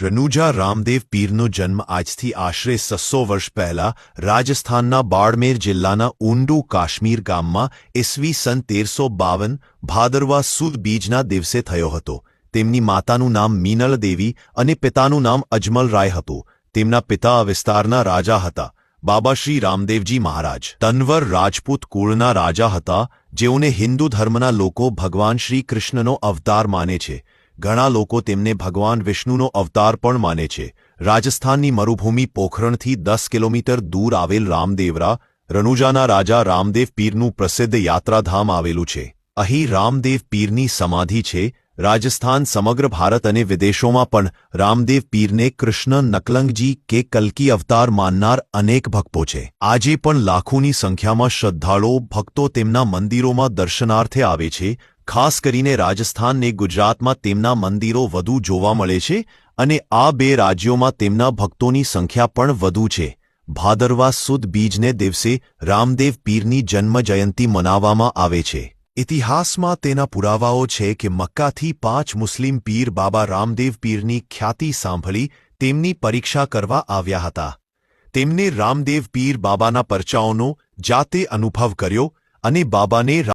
રનુજા રામદેવ પીરનો જન્મ આજથી આશરે 600 વર્ષ પહેલા રાજસ્થાનના બાડમેર જિલ્લાના ઊંડુ કાશ્મીર ગામમાં ઈસવી સન 1352 ભાદરવા સુદ બીજના દિવસે થયો હતો. તેમની માતાનું નામ મીનળ દેવી અને પિતાનું નામ અજમલ રાય હતું. તેમના પિતા આ વિસ્તારના રાજા હતા. બાબા શ્રી રામદેવજી મહારાજ તનવર રાજપૂત કુળના રાજા હતા, જેઓને હિન્દુ ધર્મના લોકો ભગવાન શ્રી કૃષ્ણનો અવતાર માને છે. ઘણા લોકો તેમને ભગવાન વિષ્ણુનો અવતાર પણ માને છે. રાજસ્થાનની મરુભૂમિ પોખરણથી 10 કિલોમીટર દૂર આવેલ રામદેવરા રનુજાના રાજા રામદેવ પીરનું પ્રસિદ્ધ યાત્રાધામ આવેલું છે. અહીં રામદેવ પીરની સમાધિ છે. રાજસ્થાન સમગ્ર ભારત અને વિદેશોમાં પણ રામદેવ પીરને કૃષ્ણ નકલંગજી કે કલ્કી અવતાર માનનાર અનેક ભક્તો છે. આજે પણ લાખોની સંખ્યામાં શ્રદ્ધાળુઓ ભક્તો તેમના મંદિરોમાં દર્શનાર્થે આવે છે. ખાસ કરીને રાજસ્થાન ને ગુજરાતમાં તેમના મંદિરો વધુ જોવા મળે છે અને આ બે રાજ્યોમાં તેમના ભક્તોની સંખ્યા પણ વધુ છે. ભાદરવા સુદ બીજને દિવસે રામદેવ પીરની જન્મજયંતિ મનાવવામાં આવે છે. ઇતિહાસમાં તેના પુરાવાઓ છે કે મક્કાથી 5 મુસ્લિમ પીર બાબા રામદેવ પીરની ખ્યાતિ સાંભળી તેમની પરીક્ષા કરવા આવ્યા હતા. તેમને રામદેવ પીર બાબાના પરચાઓનો જાતે અનુભવ કર્યો અને બાબાને